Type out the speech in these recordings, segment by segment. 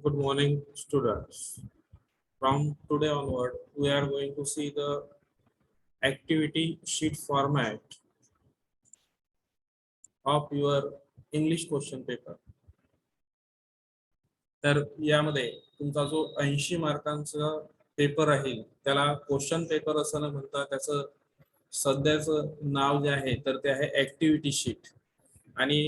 Good morning, students. From today onward, we are going to see the activity sheet format of your English question paper. तर यामध्ये तुमचा जो 80 मार्कांचा paper आहे त्याला question paper असं न म्हणता त्याचं सध्याचं नाव जे आहे तर ते आहे ऍक्टिव्हिटी शीट. आणि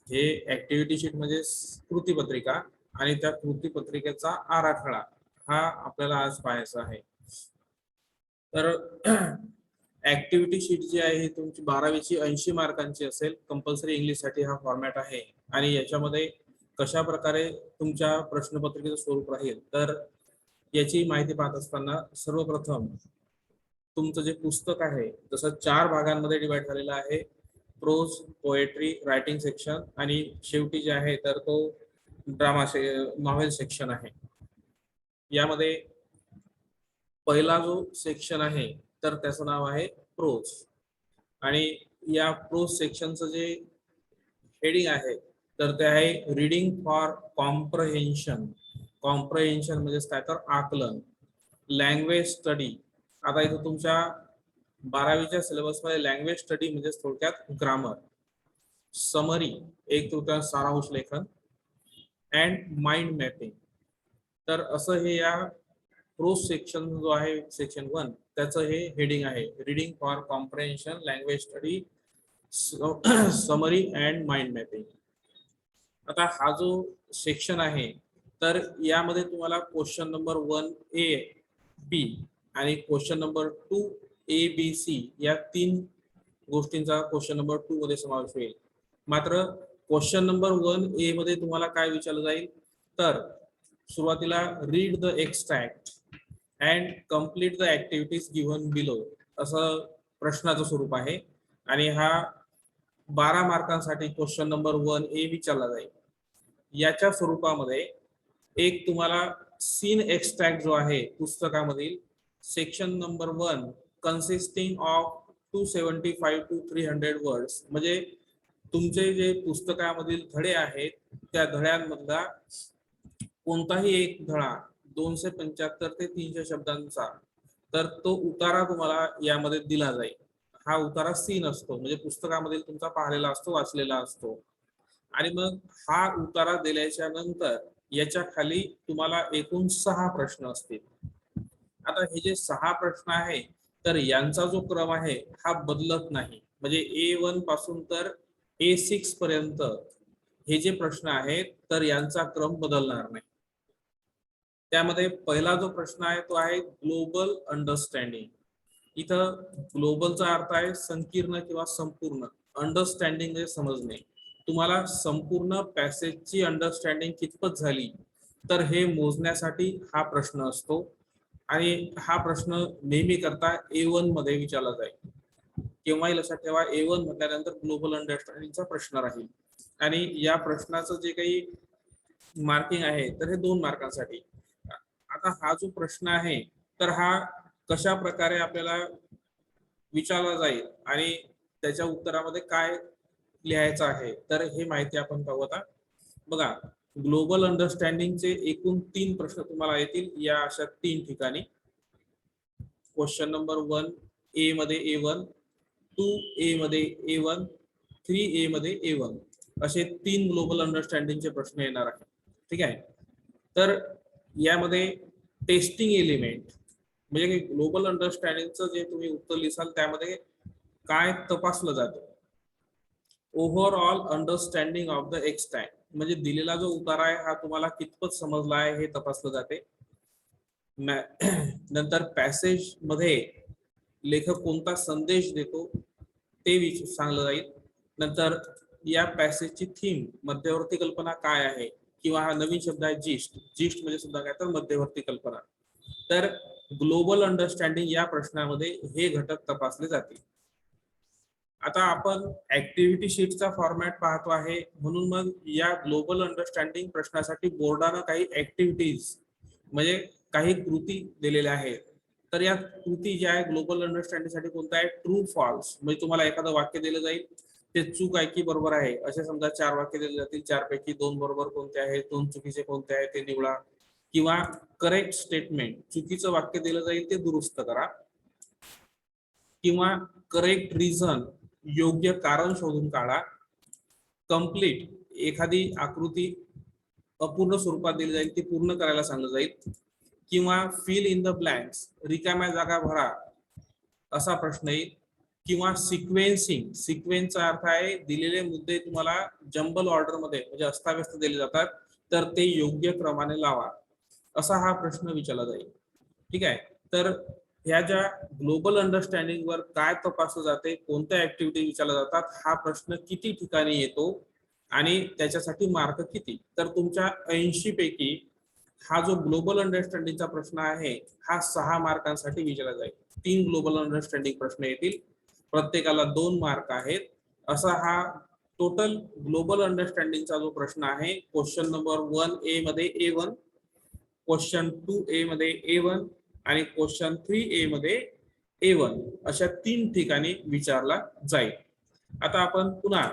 हे ऍक्टिव्हिटी शीट म्हणजे कृतीपत्रिका आणि त्या कृतीपत्रिकेचा आराखडा हा आपल्याला आज पाहायचा आहे. तर ऍक्टिव्हिटी शीट जी आहे ही तुमची 12वीची 80 मार्कांची असेल. कंपल्सरी इंग्लिश साठी हा फॉर्मॅट आहे आणि याच्यामध्ये कशा प्रकारे तुमच्या प्रश्नपत्रिकेचं स्वरूप राहील तर याची माहिती पाहत असताना सर्वप्रथम तुमचं जे पुस्तक आहे जसं 4 भागांमध्ये डिवाइड झालेलं आहे. प्रोज, पोएट्री, रायटिंग सेक्शन आणि शेवटी जे आहे तर तो ड्रामा नॉव्हेल सेक्शन आहे. यामध्ये पहिला जो सेक्शन आहे तर त्याचं नाव आहे प्रोज आणि या प्रोज सेक्शनचं जे हेडिंग आहे तर ते आहे रीडिंग फॉर कॉम्प्रहेन्शन. कॉम्प्रहेन्शन म्हणजे काय तर आकलन. Language study. आता इथं तुमच्या 12वीच्या सिलेबसमध्ये लँग्वेज स्टडी म्हणजे थोडक्यात ग्रामर. समरी 1/3 सारांश लेखन अँड माइंड मॅपिंग. तर असं हे या प्रोज सेक्शन जो आहे सेक्शन 1 त्याचं हे हेडिंग आहे reading for comprehension, language study, summary and mind mapping. आता हा जो सेक्शन आहे तर यामध्ये तुम्हाला क्वेश्चन नंबर 1A, B आणि question number 2A, B, C या 3 गोष्टींचा क्वेश्चन नंबर 2 मध्ये समावेश होईल. मात्र क्वेश्चन नंबर 1A मध्ये तुम्हाला काय विचारलं जाईल तर सुरुवातीला read the extract and complete the activities given below असं प्रश्नाचं स्वरूप आहे आणि हा 12 मार्कांसाठी क्वेश्चन नंबर 1A विचारला जाईल. याच्या स्वरूपामध्ये एक तुम्हाला सीन एक्स्ट्रॅक्ट जो आहे पुस्तकामधील section number 1 consisting of 275 to 300 words म्हणजे तुमचे जे पुस्तकामधील धडे आहेत त्या धड्यांमधला कोणताही एक धडा 275 ते 300 शब्दांचा तर तो उतारा तुम्हाला यामध्ये दिला जाईल. हा उतारा सीन असतो म्हणजे पुस्तकामधील तुमचा पाहिलेला असतो, वाचलेला असतो आणि मग हा उतारा दिल्याच्या नंतर याच्या खाली तुम्हाला एकूण 6 प्रश्न असतील. आता हे जे 6 प्रश्न आहे तर यांचा जो क्रम आहे हा बदलत नाही म्हणजे A1 पासून तर A6 पर्यंत हे जे प्रश्न आहेत तर यांचा क्रम बदलणार नाही. त्यामध्ये पहिला जो प्रश्न आहे तो आहे ग्लोबल अंडरस्टँडिंग. इथं ग्लोबलचा अर्थ आहे संकीर्ण किंवा संपूर्ण. अंडरस्टँडिंग म्हणजे समजणे. तुम्हाला संपूर्ण पॅसेजची अंडरस्टँडिंग कितपत झाली तर हे मोजण्यासाठी हा प्रश्न असतो आणि हा प्रश्न नेहमी करता A1 मध्ये विचारला जाईल. केव्हाही लक्षात ठेवा A1 म्हटल्यानंतर ग्लोबल अंडरस्टँडिंगचा प्रश्न राहील आणि या प्रश्नाचं जे काही मार्किंग आहे तर हे 2 मार्कांसाठी. आता हा जो प्रश्न आहे तर हा कशा प्रकारे आपल्याला विचारला जाईल आणि त्याच्या उत्तरामध्ये काय लिहायचं आहे तर हे माहिती आपण पाहू. आता बघा ग्लोबल अंडरस्टँडिंगचे एकूण 3 प्रश्न तुम्हाला येतील या अशा 3 ठिकाणी. क्वेश्चन नंबर 1A मध्ये A1, 2A मध्ये A1, 3A मध्ये A1 असे 3 ग्लोबल अंडरस्टँडिंगचे प्रश्न येणार आहेत. ठीक आहे. तर यामध्ये टेस्टिंग एलिमेंट म्हणजे ग्लोबल अंडरस्टँडिंगचं जे तुम्ही उत्तर लिहाल त्यामध्ये काय तपासलं जातं. Overall understanding of the extract म्हणजे दिलेला जो उतारा आहे हा तुम्हाला कितपत समजला आहे हे तपासलं जाते. नंतर पॅसेज मध्ये लेखक कोणता संदेश देतो ते सांगलं जाईल. नंतर या पॅसेजची थीम मध्यवर्ती कल्पना काय आहे किंवा हा नवीन शब्द आहे जिस्ट. जिस्ट म्हणजे सुद्धा काय तर मध्यवर्ती कल्पना. तर ग्लोबल अंडरस्टँडिंग या प्रश्नामध्ये हे घटक तपासले जातील. आता आपण ऍक्टिव्हिटी शीटचा फॉर्मॅट पाहतो आहे म्हणून मग या ग्लोबल अंडरस्टँडिंग प्रश्नासाठी बोर्डानं काही ऍक्टिव्हिटीज म्हणजे काही कृती दिलेल्या आहेत. तर या कृती ज्या आहे ग्लोबल अंडरस्टँडिंग साठी कोणता आहे ट्रू फॉल्स म्हणजे तुम्हाला एखादं वाक्य दिलं जाईल ते चूक आहे की बरोबर आहे असे समजा 4 वाक्य दिले जातील, 4 पैकी 2 बरोबर कोणते आहेत, 2 चुकीचे कोणते आहेत ते निवडा. किंवा करेक्ट स्टेटमेंट, चुकीचं वाक्य दिलं जाईल ते दुरुस्त करा. किंवा करेक्ट रिझन, योग्य कारण शोधून काढा. कंप्लीट, एखादी आकृती अपूर्ण स्वरूपात दिली जाईल ती पूर्ण करायला सांगितलं जाईल. किंवा फिल इन द ब्लँक्स, रिकाम्या जागा भरा असा प्रश्न येईल. किंवा सिक्वेन्सिंग, सिक्वेन्सचा अर्थ आहे दिलेले मुद्दे तुम्हाला जंबल ऑर्डर मध्ये म्हणजे अस्ताव्यस्त दिले जातात तर ते योग्य क्रमाने लावा, असा हा प्रश्न विचारला जाईल. ठीक आहे. तर ह्या ज्या ग्लोबल अंडरस्टँडिंग वर काय तपासलं जाते, कोणत्या ऍक्टिव्हिटी विचारल्या जातात, हा प्रश्न किती ठिकाणी येतो आणि त्याच्यासाठी मार्क किती, तर तुमच्या 80 पैकी हा जो ग्लोबल अंडरस्टँडिंगचा प्रश्न आहे हा 6 मार्कांसाठी विचारला जाईल. 3 ग्लोबल अंडरस्टँडिंग प्रश्न येतील, प्रत्येकाला 2 मार्क आहेत. असा हा टोटल ग्लोबल अंडरस्टँडिंगचा जो प्रश्न आहे, क्वेश्चन नंबर 1A मध्ये A1, क्वेश्चन 2A मध्ये A1 आणि क्वेश्चन 3A मध्ये A1 अशा 3 ठिकाणी विचारला जाईल. आता आपण पुन्हा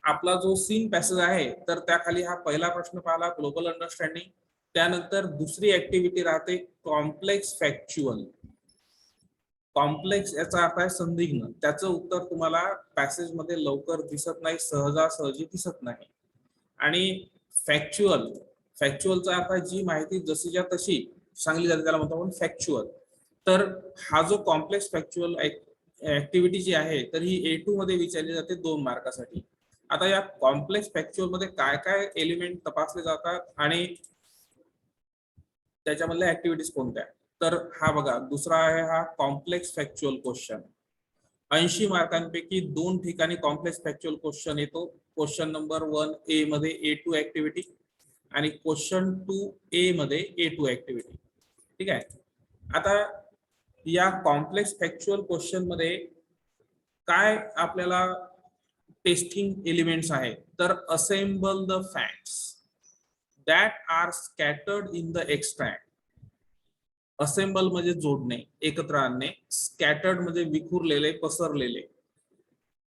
आपला जो सीन पॅसेज आहे तर त्याखाली हा पहिला प्रश्न पाहिला ग्लोबल अंडरस्टँडिंग. त्यानंतर दुसरी ऍक्टिव्हिटी राहते कॉम्प्लेक्स फॅक्च्युअल. कॉम्प्लेक्स याचा अर्थ आहे संदिग्ध, त्याचं उत्तर तुम्हाला पॅसेज मध्ये लवकर दिसत नाही, सहजासहजी दिसत नाही. आणि फॅक्च्युअल, फॅक्च्युअलचा अर्थ आहे जी माहिती जशीच्या तशी सांगली जाते त्याला म्हणतो आपण फॅक्च्युअल. तर हा जो कॉम्प्लेक्स फॅक्च्युअल ऍक्टिव्हिटी जी आहे तर ही A2 मध्ये विचारली जाते 2 मार्कासाठी. आता या कॉम्प्लेक्स फॅक्च्युअल मध्ये काय काय एलिमेंट तपासले जातात आणि त्याच्यामधल्या ऍक्टिव्हिटीज कोणत्या, तर हा बघा दुसरा आहे हा कॉम्प्लेक्स फॅक्च्युअल क्वेश्चन. 80 मार्कांपैकी 2 ठिकाणी कॉम्प्लेक्स फॅक्च्युअल क्वेश्चन येतो. क्वेश्चन नंबर 1A मध्ये A2 ऍक्टिव्हिटी आणि क्वेश्चन 2A मध्ये A2 ऍक्टिव्हिटी. ठीक आहे. आता या कॉम्प्लेक्स फॅक्च्युअल क्वेश्चन मध्ये काय आपल्याला टेस्टिंग एलिमेंट्स आहे, तर assemble the facts that are scattered in the extract. Assemble म्हणजे जोडणे, एकत्र आणणे. स्कॅटर्ड म्हणजे विखुरलेले, पसरलेले.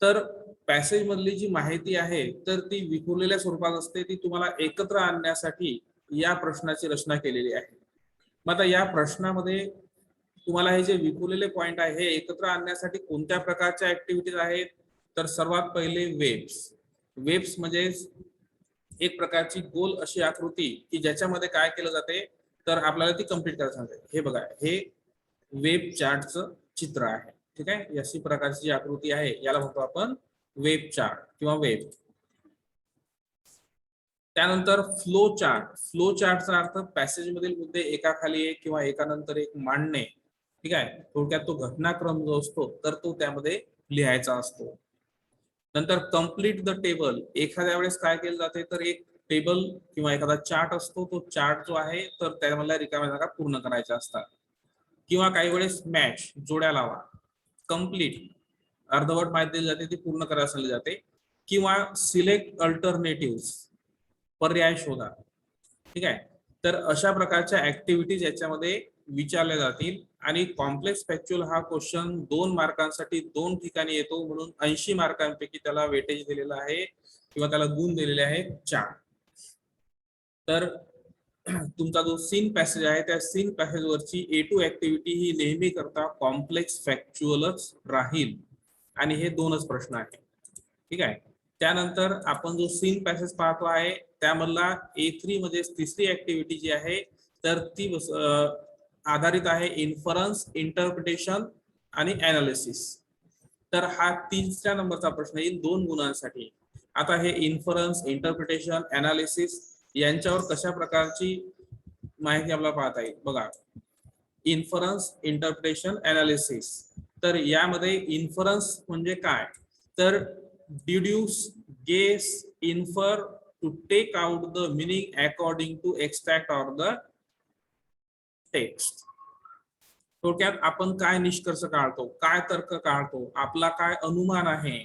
तर पॅसेज मधली जी माहिती आहे तर ती विखुरलेल्या स्वरूपात असते, ती तुम्हाला एकत्र आणण्यासाठी या प्रश्नाची रचना केलेली आहे. मग आता या प्रश्नामध्ये तुम्हाला हे जे विखुरलेले पॉइंट आहे हे एकत्र आणण्यासाठी कोणत्या प्रकारच्या ऍक्टिव्हिटीज आहेत, तर सर्वात पहिले वेब्स. वेब्स म्हणजे एक प्रकारची गोल अशी आकृती की ज्याच्यामध्ये काय केलं जाते तर आपल्याला ती कम्प्लीट करायला सांगते. हे बघा, हे वेब चार्टचं चित्र आहे. ठीक आहे. अशी प्रकारची जी आकृती आहे याला म्हणतो आपण वेब चार्ट किंवा वेब. त्यानंतर फ्लो चार्ट. फ्लो चार्टचा अर्थ पॅसेज मधील मुद्दे एकाखाली एक किंवा एकानंतर एक मांडणे. ठीक आहे. थोडक्यात तो घटनाक्रम जो असतो तर तो त्यामध्ये लिहायचा असतो. नंतर कम्प्लीट द टेबल. एखाद्या वेळेस काय केलं जाते तर एक टेबल किंवा एखादा चार्ट असतो, तो चार्ट जो आहे तर त्यामधल्या रिकाम्या जागा पूर्ण करायच्या असतात. किंवा काही वेळेस मॅच, जोड्या लावा. कम्प्लीट, अर्धवट माहिती दिली जाते ती पूर्ण करायला सांगितली जाते. किंवा सिलेक्ट अल्टरनेटिव्ह, पर्याय शोधा. ठीक आहे. तर अशा प्रकारच्या ऍक्टिव्हिटीज याच्यामध्ये विचारल्या जातील. आणि कॉम्प्लेक्स फॅक्च्युअल हा क्वेश्चन 2 मार्कांसाठी 2 ठिकाणी येतो, म्हणून 80 मार्कांपैकी त्याला वेटेज दिलेलं आहे किंवा त्याला गुण दिलेले आहे 4. तर तुमचा जो सीन पॅसेज आहे त्या सीन पॅसेज वरची A2 ऍक्टिव्हिटी ही नेहमी करता कॉम्प्लेक्स फॅक्च्युअलच राहील आणि हे 2च प्रश्न आहेत. ठीक आहे. त्यानंतर आपण जो सीन पॅसेज पाहतो आहे त्यामधला A3 मध्ये तिसरी ऍक्टिव्हिटी जी आहे तर ती आधारित आहे इन्फरन्स, इंटरप्रिटेशन आणि अनालिसिस. तर हा 3ऱ्या नंबरचा प्रश्न येईल 2 गुणांसाठी. आता हे इन्फरन्स, इंटरप्रिटेशन, अनालिसिस यांच्यावर कशा प्रकारची माहिती आपल्याला पाहता येईल बघा. Inference, interpretation, analysis. तर यामध्ये इन्फरन्स म्हणजे काय, तर deduce, guess, infer, to take out the meaning according to extract or the text. थोडक्यात आपण काय निष्कर्ष काढतो, काय तर्क काढतो, आपला काय अनुमान आहे.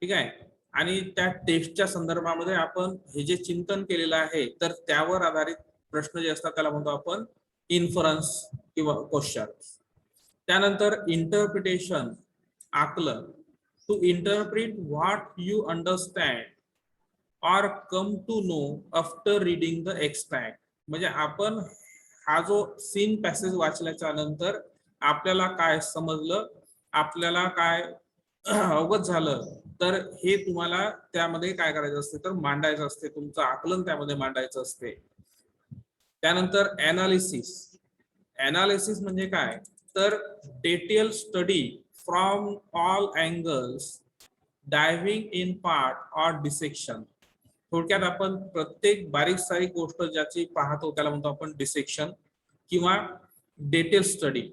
ठीक आहे. आणि त्या टेक्स्टच्या संदर्भामध्ये आपण हे जे चिंतन केलेलं आहे तर त्यावर आधारित प्रश्न जे असतात त्याला म्हणतो आपण इन्फरन्स किंवा क्वेश्चन. त्यानंतर इंटरप्रिटेशन, आकलन. To interpret what you understand or come to know after reading the extract. म्हणजे आपण हा जो सीन पॅसेज वाचल्याच्या नंतर आपल्याला काय समजलं, आपल्याला काय अवगत झालं, तर हे तुम्हाला त्यामध्ये काय करायचं असते तर मांडायचं असते, तुमचं आकलन त्यामध्ये मांडायचं असते. त्यानंतर ऍनालिसिस. ऍनालिसिस म्हणजे काय तर detail study from all angles, diving in part or dissection. थोडक्यात आपण प्रत्येक बारीक सारीक गोष्ट ज्याची पाहतो त्याला म्हणतो आपण डिसेक्शन किंवा डिटेल स्टडी.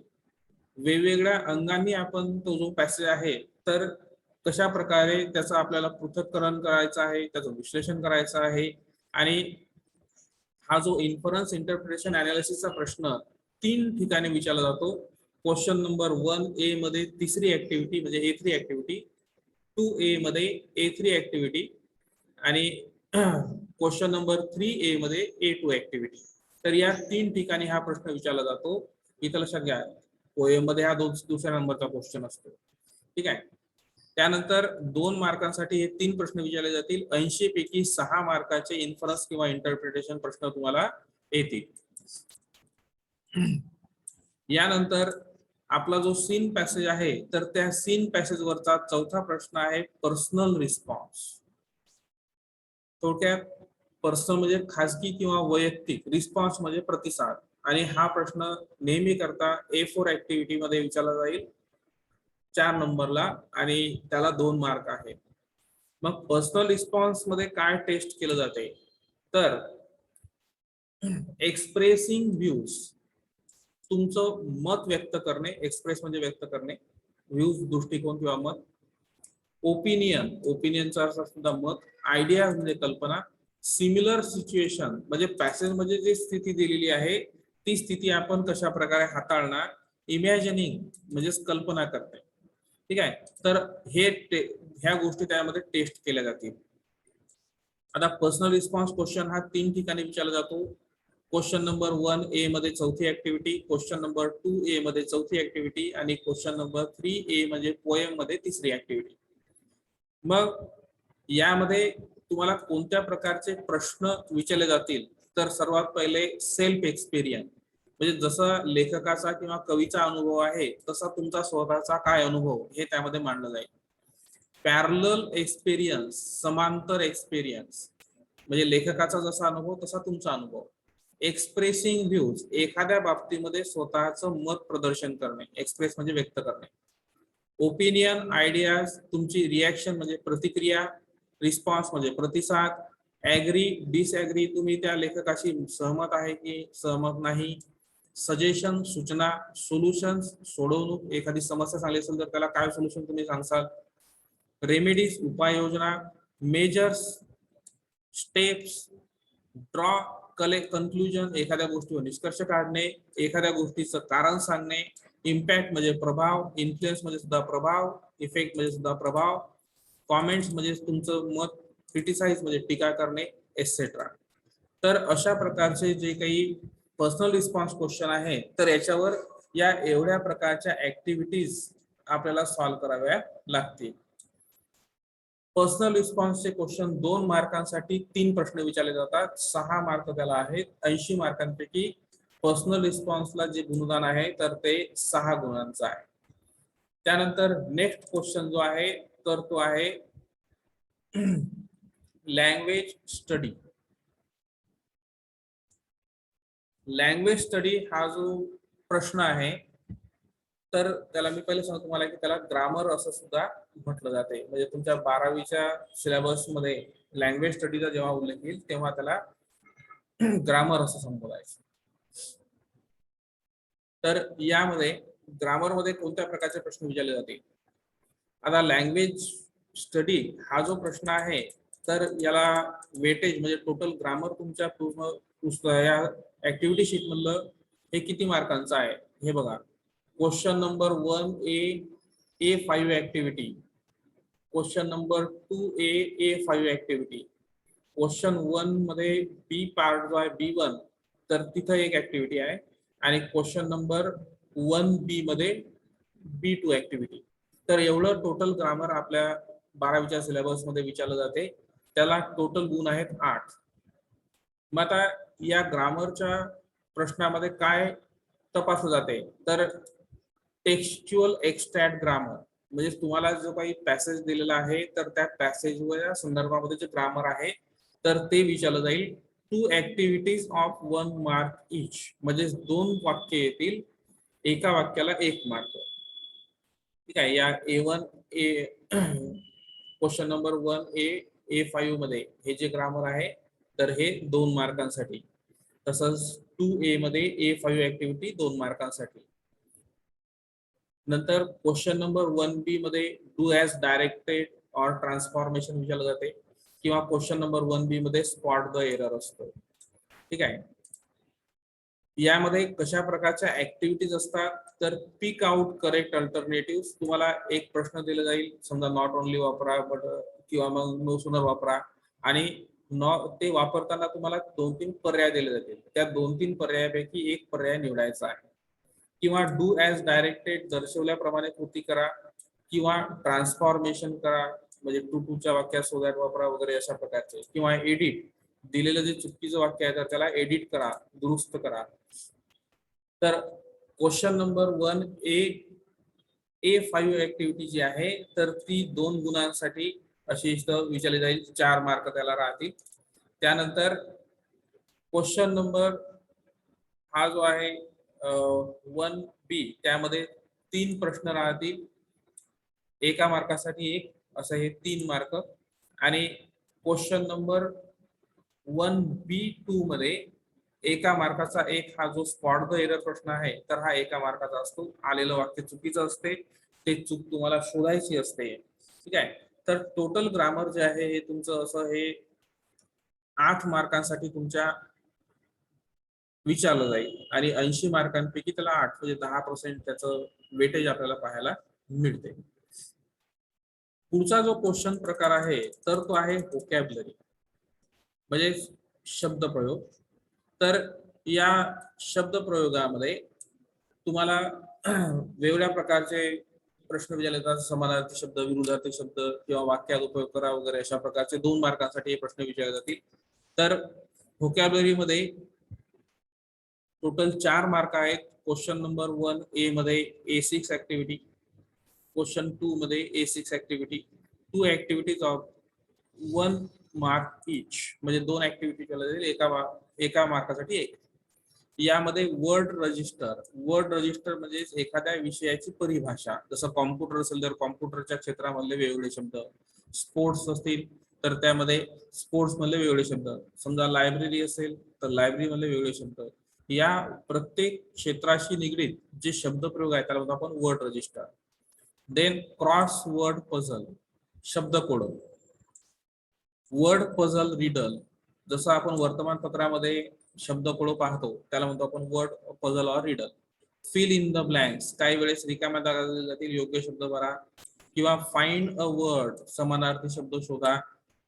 वेगवेगळ्या अंगांनी आपण तो जो पॅसेज आहे तर कशा प्रकारे त्याचं आपल्याला पृथक्करण करायचं आहे, त्याचं विश्लेषण करायचं आहे. आणि हा जो इन्फरन्स इंटरप्रिटेशन अनालिसिसचा प्रश्न 3 ठिकाणी विचारला जातो. क्वेश्चन नंबर 1A मध्ये तिसरी ऍक्टिव्हिटी म्हणजे A3 ऍक्टिव्हिटी, 2A मध्ये A3 ऍक्टिव्हिटी आणि क्वेश्चन नंबर 3A मध्ये A2 ऍक्टिव्हिटी. तर या 3 ठिकाणी हा प्रश्न विचारला जातो. इथं लक्षात घ्या, पोएम मध्ये हा दुसऱ्या नंबरचा क्वेश्चन असतो. ठीक आहे. त्यानंतर 2 मार्कांसाठी हे 3 प्रश्न विचारले जातील. 80 पैकी 6 मार्काचे इन्फरन्स किंवा इंटरप्रिटेशन प्रश्न तुम्हाला येतील. यानंतर आपला जो सीन पॅसेज आहे तर त्या सीन पॅसेज वरचा चौथा प्रश्न आहे पर्सनल रिस्पॉन्स. थोडक्यात पर्सनल म्हणजे खासगी किंवा वैयक्तिक, रिस्पॉन्स म्हणजे प्रतिसाद. आणि हा प्रश्न नेहमी करता A4 ऍक्टिव्हिटी मध्ये विचारला जाईल 4 नंबरला आणि त्याला 2 मार्क आहे. मग पर्सनल रिस्पॉन्स मध्ये काय टेस्ट केलं जाते तर एक्सप्रेसिंग व्ह्यूज, तुमचं मत व्यक्त करणे. एक्सप्रेस म्हणजे व्यक्त करणे, व्ह्यूज दृष्टिकोन किंवा मत. ओपिनियन, ओपिनियनचा अर्थ सुद्धा मत. आयडिया म्हणजे कल्पना. सिमिलर सिच्युएशन म्हणजे पॅसेज मध्ये जी स्थिती दिलेली आहे ती स्थिती आपण कशा प्रकारे हाताळणार. इमॅजिनिंग म्हणजे कल्पना करणे. ठीक आहे. तर ह्या गोष्टी त्यामध्ये टेस्ट केल्या जातील. आता पर्सनल रिस्पॉन्स क्वेश्चन हा 3 ठिकाणी विचारला जातो. क्वेश्चन नंबर 1A मध्ये चौथी ऍक्टिव्हिटी, क्वेश्चन नंबर 2A मध्ये चौथी ऍक्टिव्हिटी आणि क्वेश्चन नंबर 3A म्हणजे पोएम मध्ये तिसरी ऍक्टिव्हिटी. मग यामध्ये तुम्हाला कोणत्या प्रकारचे प्रश्न विचारले जातील तर सर्वात पहिले सेल्फ एक्सपिरियन्स म्हणजे जसा लेखकाचा किंवा कवीचा अनुभव आहे तसा तुमचा स्वतःचा काय अनुभव हे त्यामध्ये मांडलं जाईल. पॅरलल एक्सपिरियन्स, समांतर एक्सपिरियन्स म्हणजे लेखकाचा जसा अनुभव तसा तुमचा अनुभव. एक्सप्रेसिंग व्ह्यूज, एखाद्या बाबतीमध्ये स्वतःचं मत प्रदर्शन करणे. एक्सप्रेस म्हणजे व्यक्त करणे. ओपिनियन, आयडियाज, तुमची रिॲक्शन म्हणजे प्रतिक्रिया. रिस्पॉन्स म्हणजे प्रतिसाद. ऍग्री, डिसऍग्री, तुम्ही त्या लेखकाशी सहमत आहे की सहमत नाही. सजेशन, सूचना. सोल्युशन्स, सोडवणूक, एखादी समस्या सांगली असेल तर त्याला काय सोल्युशन तुम्ही सांगसाल. रेमेडीज, उपाययोजना. Measures, steps. ड्रॉ कन्क्लुजन, एखाद्या गोष्टीवर निष्कर्ष काढणे, एखाद्या गोष्टीचं कारण सांगणे. इम्पॅक्ट म्हणजे प्रभाव. इन्फ्लुएन्स म्हणजे सुद्धा प्रभाव. इफेक्ट म्हणजे सुद्धा प्रभाव. कॉमेंट्स म्हणजे तुमचं मत. क्रिटिसाइज म्हणजे टीका करणे, एटसेट्रा. तर अशा प्रकारचे जे काही पर्सनल रिस्पॉन्स क्वेश्चन आहे तर याच्यावर या एवढ्या प्रकारच्या ऍक्टिव्हिटीज आपल्याला सॉल्व्ह कराव्या लागतील. पर्सनल रिस्पॉन्सचे क्वेश्चन 2 मार्कांसाठी 3 प्रश्न विचारले जातात. 6 मार्क त्याला आहेत. 80 मार्कांपैकी पर्सनल रिस्पॉन्सला जे गुणदान आहे तर ते 6 गुणांचं आहे. त्यानंतर नेक्स्ट क्वेश्चन जो आहे तर तो आहे लँग्वेज स्टडी. लँग्वेज स्टडी हा जो प्रश्न आहे तर त्याला मी पहिले सांगतो तुम्हाला की त्याला ग्रामर असं सुद्धा म्हटलं जाते. म्हणजे तुमच्या 12वीच्या सिलेबस मध्ये लँग्वेज स्टडीचा जेव्हा उल्लेख येईल तेव्हा त्याला ग्रामर असं संबोधायचं. तर यामध्ये ग्रामर मध्ये कोणत्या प्रकारचे प्रश्न विचारले जातील. आता लँग्वेज स्टडी हा जो प्रश्न आहे तर याला वेटेज म्हणजे टोटल ग्रामर तुमच्या पूर्ण या ऍक्टिव्हिटी शीट मधलं हे किती मार्कांचं आहे हे बघा. Question number 1A A5 activity, question number 2A A5 activity, question 1 मध्ये बी पार्ट जो आहे B1 तर तिथं एक ऍक्टिव्हिटी आहे आणि क्वेश्चन नंबर 1B मध्ये B2 ऍक्टिव्हिटी. तर एवढं टोटल ग्रामर आपल्या 12वीच्या सिलेबस मध्ये विचारलं जाते. त्याला टोटल गुण आहेत 8. मग आता या ग्रामरच्या प्रश्नामध्ये काय तपासलं जाते, तर टेक्स्च्युअल एक्स्ट्रॅक्ट ग्रामर म्हणजे तुम्हाला जो काही पॅसेज दिलेला आहे तर त्या पॅसेजच्या संदर्भामध्ये जे ग्रामर आहे तर ते विचारलं जाईल. 2 ऍक्टिव्हिटीज ऑफ 1 मार्क इच म्हणजे 2 वाक्य येतील, एका वाक्याला 1 मार्क. ठीक आहे. या A1 ए क्वेश्चन नंबर 1A A5 मध्ये हे जे ग्रामर आहे तर हे 2 मार्कांसाठी, तसंच 2A मध्ये A5 ऍक्टिव्हिटी 2 मार्कांसाठी. नंतर क्वेश्चन नंबर 1B मध्ये do as directed or transformation विचारलं जाते, किंवा क्वेश्चन नंबर 1B मध्ये स्पॉट द एरर असतो. ठीक आहे. यामध्ये कशा प्रकारच्या ऍक्टिव्हिटीज असतात, तर पिक आउट करेक्ट अल्टरनेटिव्ह. तुम्हाला एक प्रश्न दिला जाईल, समजा नॉट ओनली वापरा बट किंवा मग नो सूनर वापरा, आणि ते वापरताना तुम्हाला 2-3 पर्याय दिले जातील. त्या 2-3 पर्यायापैकी एक पर्याय निवडायचा आहे. किंवा डू ॲज डायरेक्टेड दर्शवल्याप्रमाणे कृती करा, किंवा ट्रान्सफॉर्मेशन करा म्हणजे टू टूच्या वाक्यात सो दॅट वापरा वगैरे अशा प्रकारचे, किंवा एडिट दिलेलं जे चुकीचं वाक्य आहे तर त्याला एडिट करा, दुरुस्त करा. तर क्वेश्चन नंबर 1A5 ऍक्टिव्हिटी जी आहे तर ती 2 गुणांसाठी अशी इथं विचारली जाईल, 4 मार्क त्याला राहतील. त्यानंतर क्वेश्चन नंबर हा जो आहे 1B त्यामध्ये 3 प्रश्न राहतील, एका मार्कासाठी 1, असं हे 3 मार्क. आणि क्वेश्चन नंबर 1B2 मध्ये एका मार्काचा 1 हा जो स्पॉट द एरर प्रश्न आहे तर हा एका मार्काचा असतो. आलेलं वाक्य चुकीचं असते, ते चूक तुम्हाला शोधायची असते. ठीक आहे. तर टोटल ग्रामर जे आहे हे तुमचं असं हे 8 मार्कांसाठी तुमच्या विचारलं जाईल, आणि 80 मार्कांपैकी त्याला 8 म्हणजे 10% त्याचं वेटेज आपल्याला पाहायला मिळते. पुढचा जो क्वेश्चन प्रकार आहे तर तो आहे व्होकॅब्युलरी म्हणजे शब्दप्रयोग. तर या शब्दप्रयोगामध्ये तुम्हाला वेगवेगळ्या प्रकारचे प्रश्न विचारले जातात. समानार्थी शब्द, विरुद्धार्थी शब्द किंवा वाक्यात उपयोग करा वगैरे अशा प्रकारचे 2 मार्कांसाठी हे प्रश्न विचारले जातील. तर व्होकॅब्युलरी मध्ये टोटल 4 मार्क आहेत. क्वेश्चन नंबर 1A मध्ये A6 ऍक्टिव्हिटी, क्वेश्चन 2 मध्ये A6 activity, 2 activities of 1 mark each म्हणजे 2 ऍक्टिव्हिटी केल्या जाईल, एका मार्कासाठी 1. यामध्ये वर्ड रजिस्टर म्हणजे एखाद्या विषयाची परिभाषा, जसं कॉम्प्युटर असेल तर कॉम्प्युटरच्या क्षेत्रामधले वेगवेगळे शब्द, स्पोर्ट्स असतील तर त्यामध्ये स्पोर्ट्स मधले वेगवेगळे शब्द, समजा लायब्ररी असेल तर लायब्ररी मधले वेगवेगळे शब्द. या प्रत्येक क्षेत्राशी निगडीत जे शब्दप्रयोग आहे त्याला म्हणतो आपण word register. Then crossword puzzle शब्दकोड, वर्ड पझल रिडल, जसं आपण वर्तमानपत्रामध्ये शब्दकोड पाहतो त्याला म्हणतो आपण word puzzle or riddle. Fill in the blanks, काही वेळेस रिकाम्या जागा दिल्या जातील, योग्य शब्द भरा. किंवा फाइंड अ वर्ड, समानार्थी शब्द शोधा.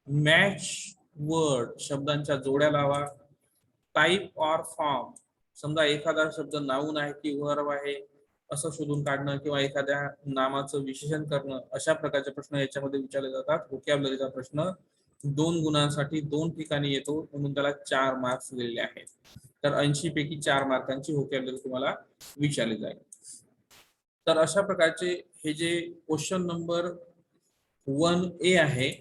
मॅच वर्ड, शब्दांच्या जोड्या लावा. टाईप ऑर फॉर्म, समजा एखादा शब्द नाऊन आहे की वर्ब आहे असं शोधून काढणं, किंवा एखाद्या नामाचं विशेषण करणं, अशा प्रकारचे प्रश्न याच्यामध्ये विचारले जातात. व्होकॅब्युलरीचा प्रश्न 2 गुणांसाठी 2 ठिकाणी येतो म्हणून त्याला 4 मार्क्स दिलेले आहेत. तर 80 पैकी 4 मार्कांची व्होकॅब्युलरी तुम्हाला विचारली जाईल. तर अशा प्रकारचे हे जे क्वेश्चन नंबर 1A आहे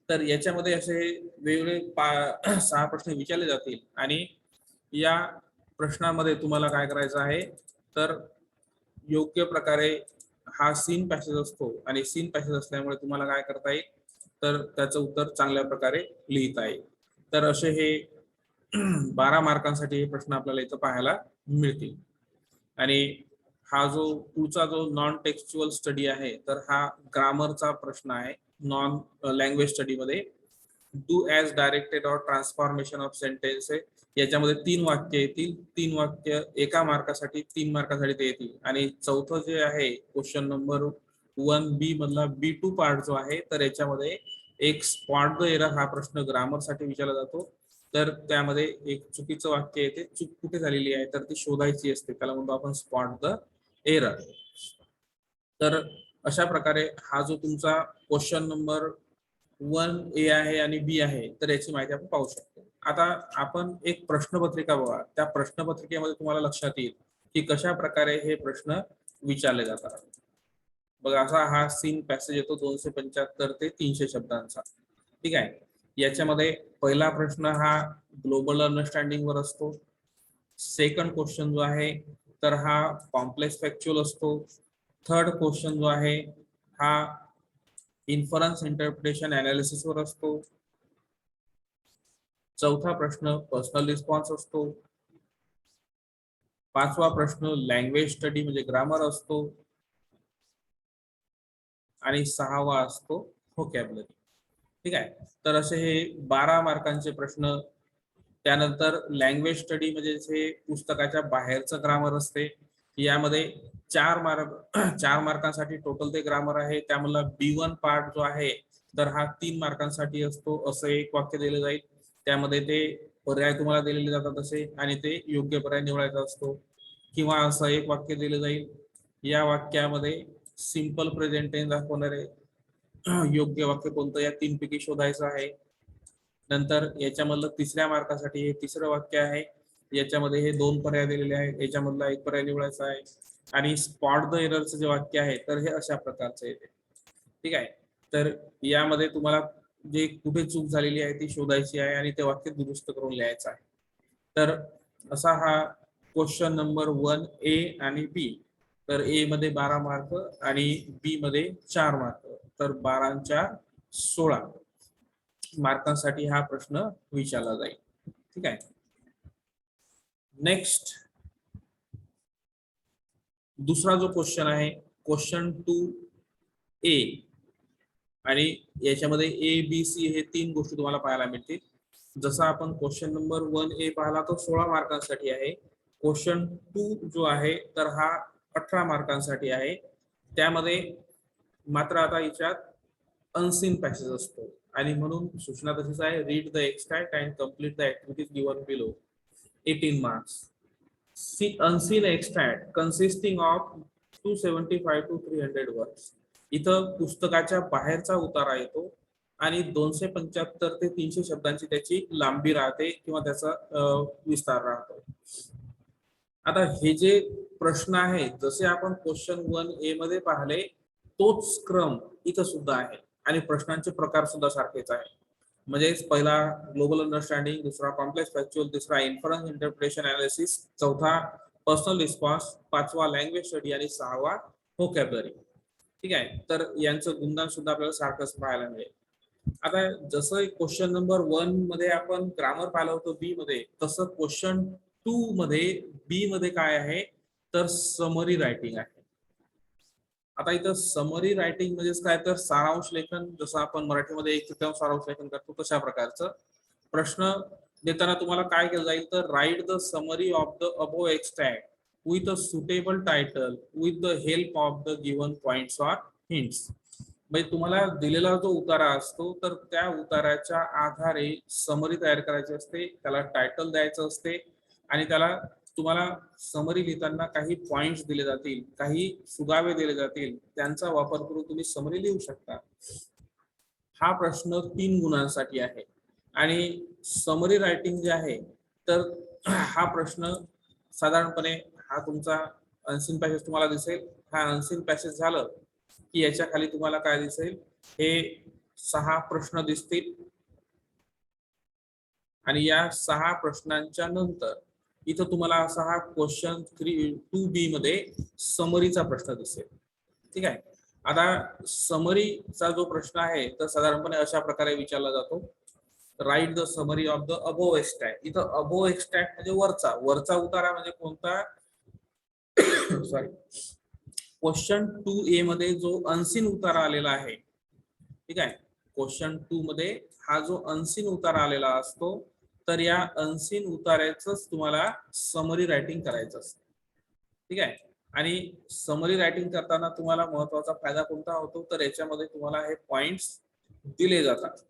तर याच्यामध्ये असे वेगवेगळे 6 प्रश्न विचारले जातील, आणि या प्रश्नामध्ये तुम्हाला काय करायचं आहे तर योग्य प्रकारे हा सीन पॅसेज असतो, आणि सीन पॅसेज असल्यामुळे तुम्हाला काय करता येईल तर त्याचं उत्तर चांगल्या प्रकारे लिहिता येईल. तर असे हे 12 मार्कांसाठी हे प्रश्न आपल्याला इथं पाहायला मिळतील. आणि हा जो पुढचा जो नॉन टेक्स्च्युअल स्टडी आहे तर हा ग्रामरचा प्रश्न आहे. नॉन लँग्वेज स्टडी मध्ये do as directed or transformation of sentence आहे. याच्यामध्ये 3 वाक्य येतील, 3 वाक्य एका मार्कासाठी 3 मार्कासाठी ते येतील. आणि चौथं जे आहे क्वेश्चन नंबर 1B मधला B2 पार्ट जो आहे तर याच्यामध्ये एक स्पॉट द एरर हा प्रश्न ग्रामरसाठी विचारला जातो. तर त्यामध्ये एक चुकीचं वाक्य येते, चूक कुठे झालेली आहे तर ती शोधायची असते, त्याला म्हणतो आपण स्पॉट द एरर. तर अशा प्रकारे हा जो तुमचा क्वेश्चन नंबर 1A आहे आणि बी आहे, तर याची माहिती आपण पाहू शकतो. आता आपण एक प्रश्नपत्रिका बघा, त्या प्रश्नपत्रिकेमध्ये तुम्हाला लक्षात येईल की कशा प्रकारे हे प्रश्न विचारले जातात. बघा, असा हा सीन पॅसेज येतो 275 ते 300 शब्दांचा. ठीक आहे. याच्यामध्ये पहिला प्रश्न हा ग्लोबल अंडरस्टँडिंग वर असतो. सेकंड क्वेश्चन जो आहे तर हा कॉम्प्लेक्स फॅक्च्युअल असतो. थर्ड क्वेश्चन जो आहे हा इन्फरन्स इंटरप्रिटेशन अनालिसिस वर असतो. चौथा प्रश्न पर्सनल रिस्पॉन्स असतो. पाचवा प्रश्न लँग्वेज स्टडी म्हणजे ग्रामर असतो. आणि सहावा असतो व्होकॅब्युलरी. ठीक आहे. तर असे हे 12 मार्कांचे प्रश्न. त्यानंतर लँग्वेज स्टडी म्हणजे जे पुस्तकाच्या बाहेरचं ग्रामर असते. यामध्ये 4 मार्कांसाठी टोटल ते ग्रामर आहे. त्यामधला B1 पार्ट जो आहे तर हा 3 मार्कांसाठी असतो. असं एक वाक्य दिलं जाईल. त्यामध्ये ते पर्याय तुम्हाला दिलेले जातात असे आणि ते योग्य पर्याय निवडायचा असतो. किंवा असं एक वाक्य दिलं जाईल. या वाक्यामध्ये सिंपल प्रेझेंट टेन्स दाखवणारे योग्य वाक्य कोणतं या 3 पैकी शोधायचं आहे. नंतर याच्यामधलं तिसऱ्या मार्कासाठी हे तिसरं वाक्य आहे. याच्यामध्ये हे 2 पर्याय दिलेले आहेत. याच्यामधला एक पर्याय निवडायचा आहे. आणि स्पॉट द एररचं जे वाक्य आहे तर हे अशा प्रकारचं येते. ठीक आहे. तर यामध्ये तुम्हाला जे कुठे चूक झालेली आहे ती शोधायची आहे आणि ते वाक्य दुरुस्त करून लिहायचं आहे. तर असा हा क्वेश्चन नंबर 1A आणि B. तर ए मध्ये 12 मार्क आणि बी मध्ये 4 मार्क. तर 12 16 मार्कांसाठी हा प्रश्न विचारला जाईल. ठीक आहे. नेक्स्ट दुसरा जो क्वेश्चन आहे क्वेश्चन 2A आणि याच्यामध्ये ABC हे 3 गोष्टी तुम्हाला पाहायला मिळतील. जसा आपण क्वेश्चन नंबर 1A पाहिला तो 16 मार्कांसाठी आहे. क्वेश्चन 2 जो आहे तर हा 18 मार्कांसाठी आहे. त्यामध्ये मात्र आता याच्यात अनसीन पॅसेज असतो आणि म्हणून सूचना तशीच आहे. Read the extract and complete the activities given below. 18 marks. Unseen extract consisting of 275 to 300 words. इथं पुस्तकाच्या बाहेरचा उतारा येतो आणि 275 ते 300 शब्दांची त्याची लांबी राहते किंवा त्याचा विस्तार राहतो. आता हे जे प्रश्न आहे जसे आपण क्वेश्चन 1A मध्ये पाहिले तोच क्रम इथं सुद्धा आहे आणि प्रश्नांचे प्रकार सुद्धा सारखेच आहे. म्हणजे पहिला ग्लोबल अंडरस्टँडिंग, दुसरा कॉम्प्लेक्स फॅक्च्युअल, तिसरा इन्फरन्स इंटरप्रिटेशन अनालिसिस, चौथा पर्सनल रिस्पॉन्स, पाचवा लँग्वेज स्टडी आणि सहावा व्होकॅब्युलरी. ठीक आहे. तर यांचं गुणधर्म सुद्धा आपल्याला सारखंच पाहायला मिळेल. आता जसं क्वेश्चन नंबर 1 मध्ये आपण ग्रामर पाहिलं होतं बी मध्ये, तसं क्वेश्चन 2 मध्ये बी मध्ये काय आहे तर समरी रायटिंग आहे. आता इथं समरी रायटिंग म्हणजेच काय तर सारांश लेखन. जसं आपण मराठीमध्ये 1/3 सारांश लेखन करतो तशा प्रकारचं प्रश्न देताना तुम्हाला काय केलं जाईल तर write the summary of the above extract with a suitable title with the help of the given points or hints. म्हणजे तुम्हाला दिलेला जो उतारा असतो तर त्या उताराच्या आधारे समरी तयार करायची असते, त्याला टायटल द्यायचं असते आणि त्याला तुम्हाला समरी लिहिताना काही पॉइंट्स दिले जातील, काही सुगावे दिले जातील, त्यांचा वापर करून तुम्ही समरी लिहू शकता. हा प्रश्न 3 गुणांसाठी आहे आणि समरी रायटिंग जे आहे तर हा प्रश्न साधारणपणे हा तुमचा अनसीन पॅसेज तुम्हाला दिसेल. हा अनसीन पॅसेज झालं की याच्या खाली तुम्हाला काय दिसेल, हे 6 प्रश्न दिसतील आणि या 6 प्रश्नांच्या नंतर इथं तुम्हाला असा हा क्वेश्चन 2B मध्ये समरीचा प्रश्न दिसेल. ठीक आहे. आता समरीचा जो प्रश्न आहे तर साधारणपणे अशा प्रकारे विचारला जातो. Write the summary of the above extract. इथं अबोव एक्स्ट्रॅक्ट म्हणजे वरचा उतारा म्हणजे कोणता सॉरी क्वेश्चन 2A मध्ये जो अनसीन उतारा आलेला आहे. ठीक आहे. क्वेश्चन 2 मध्ये हा जो अनसीन उतारा आलेला असतो तर या अनसीन उतार्याच तुम्हाला समरी रायटिंग करायचं असतं. ठीक आहे. आणि समरी रायटिंग करताना तुम्हाला महत्वाचा फायदा कोणता होतो तर याच्यामध्ये तुम्हाला हे पॉइंट्स दिले जातात.